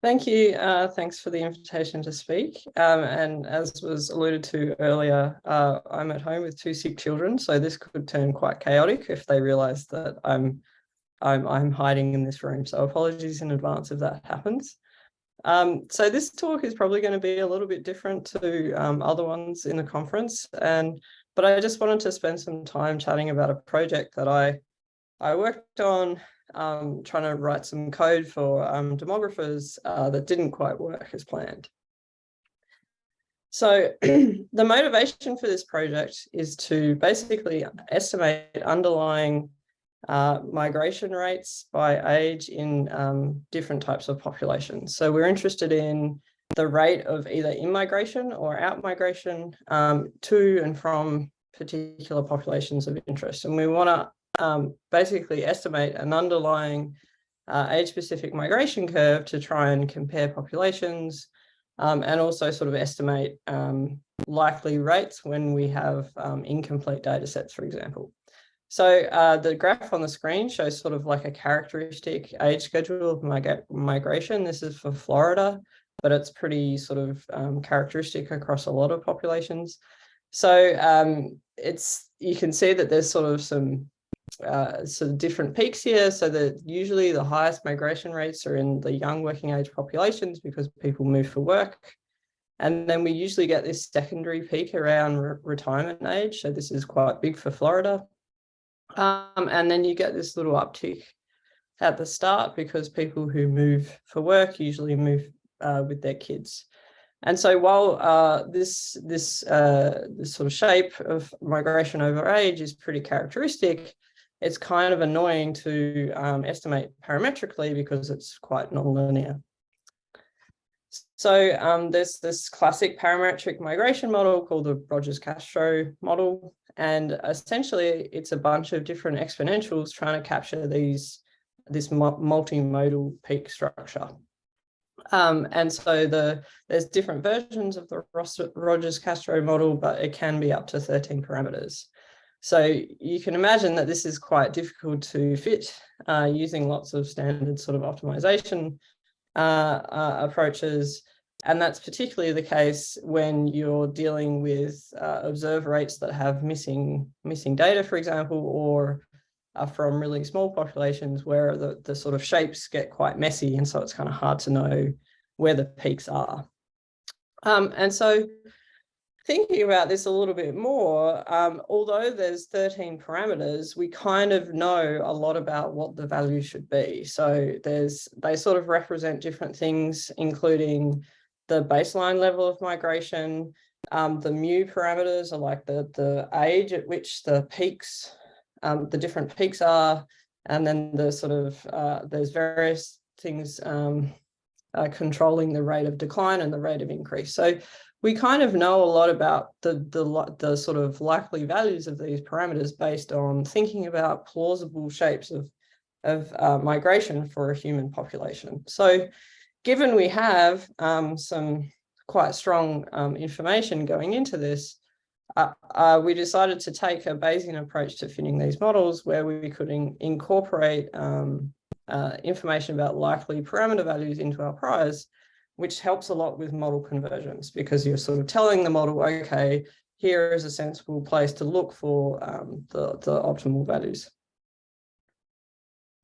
Thank you. Thanks for the invitation to speak. And as was alluded to earlier, I'm at home with two sick children, so this could turn quite chaotic if they realise that I'm hiding in this room. So apologies in advance if that happens. So this talk is probably going to be a little bit different to other ones in the conference, but I just wanted to spend some time chatting about a project that I worked on. Trying to write some code for demographers that didn't quite work as planned. So the motivation for this project is to basically estimate underlying migration rates by age in different types of populations. So we're interested in the rate of either in-migration or out-migration to and from particular populations of interest. And we want to basically estimate an underlying age-specific migration curve to try and compare populations and also sort of estimate likely rates when we have incomplete data sets, for example. So the graph on the screen shows sort of like a characteristic age schedule of migration. This is for Florida, but it's pretty sort of characteristic across a lot of populations. So you can see that there's sort of some different peaks here, so that usually the highest migration rates are in the young working age populations because people move for work. And then we usually get this secondary peak around retirement age. So this is quite big for Florida. And then you get this little uptick at the start because people who move for work usually move with their kids. And so while this sort of shape of migration over age is pretty characteristic, it's kind of annoying to estimate parametrically because it's quite nonlinear. So there's this classic parametric migration model called the Rogers-Castro model. And essentially, it's a bunch of different exponentials trying to capture this multimodal peak structure. And so there's different versions of the Rogers-Castro model, but it can be up to 13 parameters. So you can imagine that this is quite difficult to fit using lots of standard sort of optimization approaches. And that's particularly the case when you're dealing with observed rates that have missing data, for example, or from really small populations where the sort of shapes get quite messy. And so it's kind of hard to know where the peaks are. And so thinking about this a little bit more, although there's 13 parameters, we kind of know a lot about what the value should be. So they sort of represent different things, including the baseline level of migration. The mu parameters are like the age at which the peaks, the different peaks are, and then the sort of, there's various things controlling the rate of decline and the rate of increase. So we kind of know a lot about the sort of likely values of these parameters based on thinking about plausible shapes of migration for a human population. So given we have some quite strong information going into this, we decided to take a Bayesian approach to fitting these models where we could incorporate information about likely parameter values into our priors, which helps a lot with model conversions because you're sort of telling the model, okay, here is a sensible place to look for the optimal values.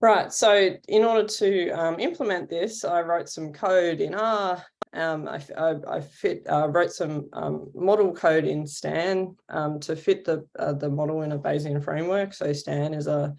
Right, so in order to implement this, I wrote some code in R. I wrote some model code in Stan to fit the model in a Bayesian framework. So Stan is a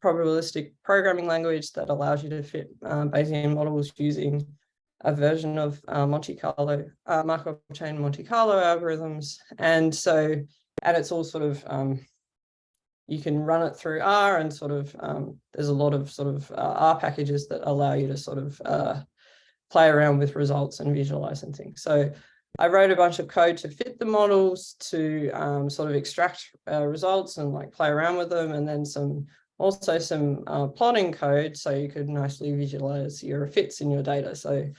probabilistic programming language that allows you to fit Bayesian models using a version of Monte Carlo, Markov chain Monte Carlo algorithms. And it's all sort of, you can run it through R and sort of, there's a lot of sort of R packages that allow you to sort of play around with results and visualize and things. So I wrote a bunch of code to fit the models to sort of extract results and like play around with them, and then also some plotting code so you could nicely visualize your fits in your data. So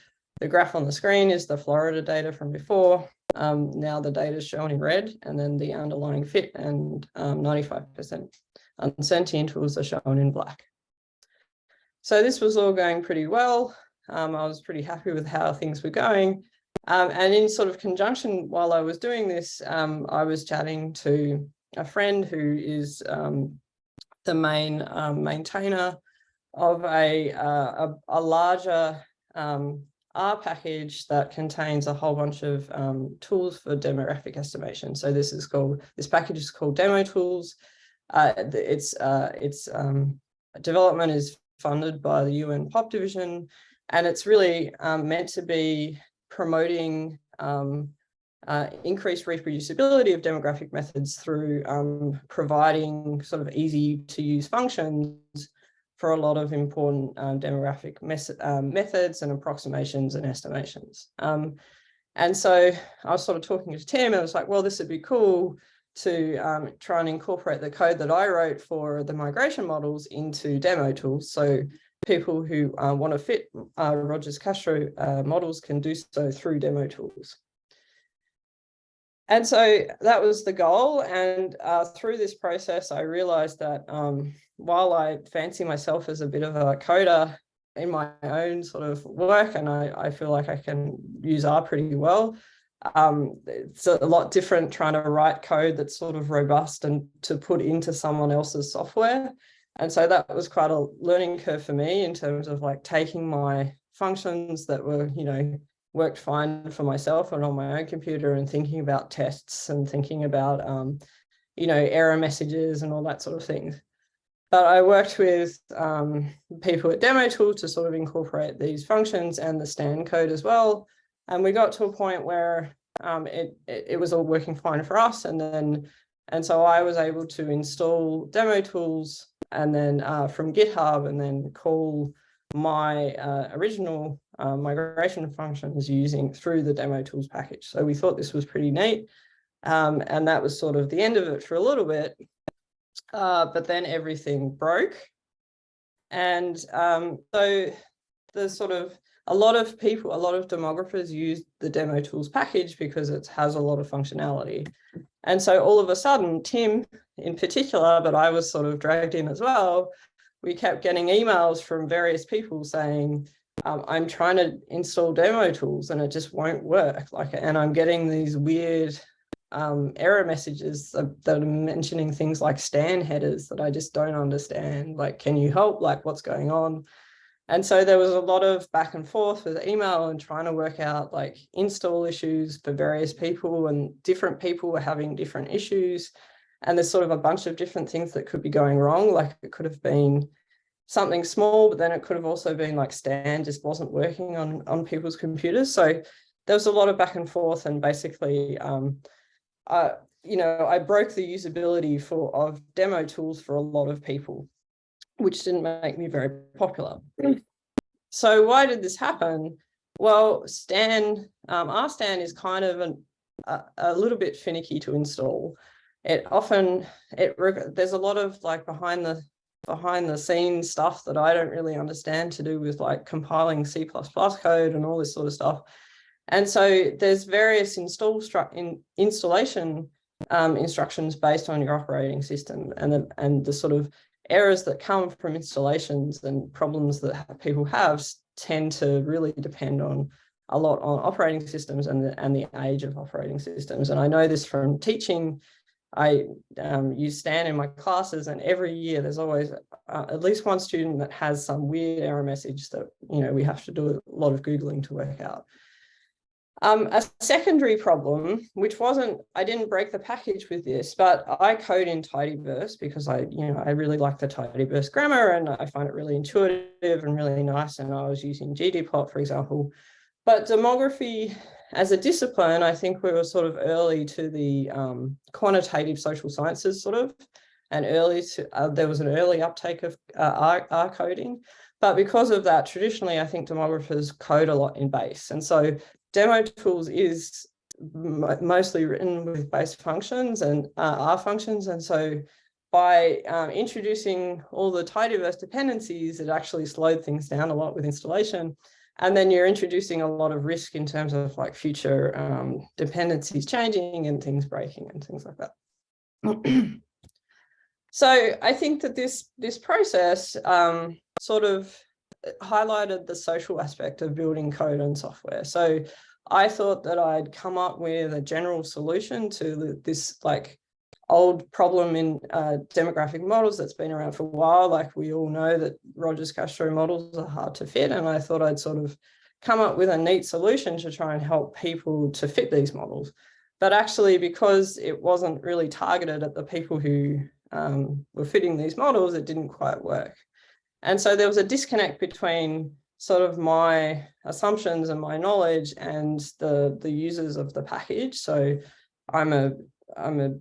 the graph on the screen is the Florida data from before. Now the data is shown in red, and then the underlying fit and 95% uncertainty intervals are shown in black. So this was all going pretty well. I was pretty happy with how things were going. And in sort of conjunction while I was doing this, I was chatting to a friend who is the main maintainer of a larger R package that contains a whole bunch of tools for demographic estimation. So this package is called Demo Tools. Its development is funded by the UN POP division, and it's really meant to be promoting increased reproducibility of demographic methods through providing sort of easy to use functions for a lot of important demographic methods and approximations and estimations. And so I was sort of talking to Tim, and I was like, well, this would be cool to try and incorporate the code that I wrote for the migration models into demo tools. So people who want to fit Rogers-Castro models can do so through demo tools. And so that was the goal. And through this process, I realized that while I fancy myself as a bit of a coder in my own sort of work, and I feel like I can use R pretty well, it's a lot different trying to write code that's sort of robust and to put into someone else's software. And so that was quite a learning curve for me in terms of like taking my functions that were, worked fine for myself and on my own computer, and thinking about tests and thinking about, error messages and all that sort of things. But I worked with people at Demo Tool to sort of incorporate these functions and the stand code as well. And we got to a point where it was all working fine for us. And so I was able to install Demo Tools and then from GitHub, and then call my original migration functions using through the Demo Tools package. So we thought this was pretty neat. And that was sort of the end of it for a little bit. But then everything broke. And so there's sort of a lot of demographers use the Demo Tools package because it has a lot of functionality. And so all of a sudden, Tim in particular, but I was sort of dragged in as well, we kept getting emails from various people saying, I'm trying to install Demo Tools and it just won't work. And I'm getting these weird error messages that are mentioning things like stand headers that I just don't understand. Like, can you help? Like, what's going on? And so there was a lot of back and forth with email and trying to work out like install issues for various people, and different people were having different issues. And there's sort of a bunch of different things that could be going wrong. Like it could have been something small, but then it could have also been like stand just wasn't working on people's computers. So there was a lot of back and forth, and basically, I broke the usability of Demo Tools for a lot of people, which didn't make me very popular. So why did this happen? Well, RStan is kind of a little bit finicky to install. There's a lot of like behind the scenes stuff that I don't really understand to do with like compiling C++ code and all this sort of stuff. And so there's various installation instructions based on your operating system, and the sort of errors that come from installations and problems that people have tend to really depend a lot on operating systems and the age of operating systems. And I know this from teaching. I use Stan in my classes, and every year there's always at least one student that has some weird error message that we have to do a lot of Googling to work out. A secondary problem, which I didn't break the package with this, but I code in tidyverse because I really like the tidyverse grammar, and I find it really intuitive and really nice. And I was using ggplot, for example. But demography as a discipline, I think we were sort of early to the quantitative social sciences sort of, and there was an early uptake of R coding. But because of that, traditionally, I think demographers code a lot in base. And so Demo Tools is mostly written with base functions and R functions. And so by introducing all the tidyverse dependencies, it actually slowed things down a lot with installation. And then you're introducing a lot of risk in terms of like future dependencies changing and things breaking and things like that. So I think that this process sort of highlighted the social aspect of building code and software. So I thought that I'd come up with a general solution to this like old problem in demographic models that's been around for a while. Like we all know that Rogers-Castro models are hard to fit, and I thought I'd sort of come up with a neat solution to try and help people to fit these models. But actually, because it wasn't really targeted at the people who were fitting these models, it didn't quite work. And so there was a disconnect between sort of my assumptions and my knowledge and the users of the package. So I'm a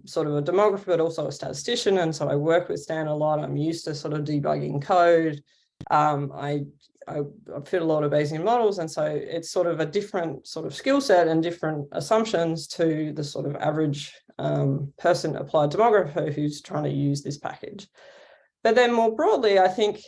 sort of a demographer, but also a statistician. And so I work with Stan a lot. I'm used to sort of debugging code. I fit a lot of Bayesian models. And so it's sort of a different sort of skill set and different assumptions to the sort of average person applied demographer who's trying to use this package. But then more broadly, I think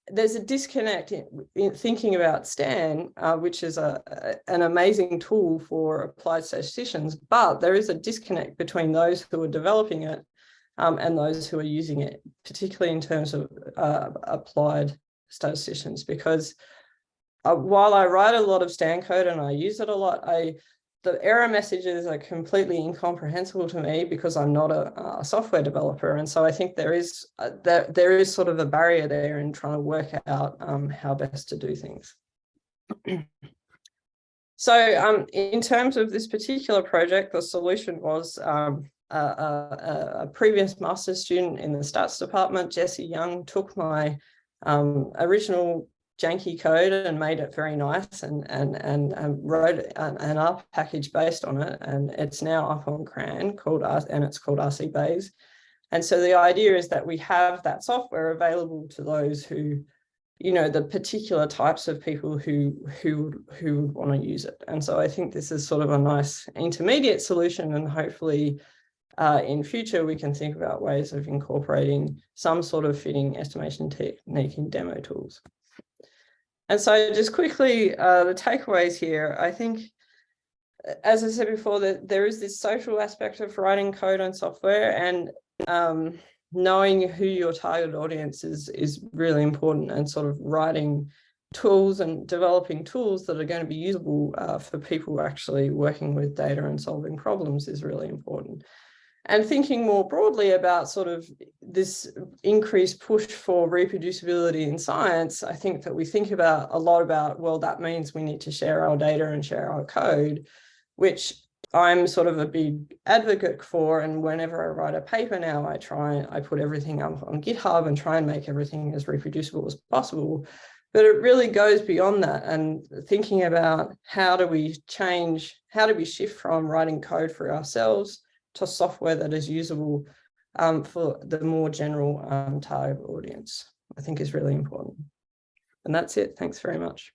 there's a disconnect in thinking about Stan, which is an amazing tool for applied statisticians, but there is a disconnect between those who are developing it and those who are using it, particularly in terms of applied statisticians, because while I write a lot of Stan code and I use it a lot, the error messages are completely incomprehensible to me because I'm not a software developer. And so I think there is sort of a barrier there in trying to work out how best to do things. So in terms of this particular project, the solution was a previous master's student in the stats department, Jesse Young, took my original janky code and made it very nice and wrote an R package based on it, and it's now up on CRAN and it's called RC Bayes. And so the idea is that we have that software available to those who, you know, the particular types of people who would want to use it. And so I think this is sort of a nice intermediate solution, and hopefully in future we can think about ways of incorporating some sort of fitting estimation technique in demo tools. And so just quickly, the takeaways here, I think, as I said before, that there is this social aspect of writing code and software, and knowing who your target audience is really important, and sort of writing tools and developing tools that are going to be usable for people actually working with data and solving problems is really important. And thinking more broadly about sort of this increased push for reproducibility in science, I think that we think about a lot about, well, that means we need to share our data and share our code, which I'm sort of a big advocate for. And whenever I write a paper now, I put everything up on GitHub and try and make everything as reproducible as possible. But it really goes beyond that, and thinking about how do we shift from writing code for ourselves to software that is usable for the more general target audience, I think is really important. And that's it. Thanks very much.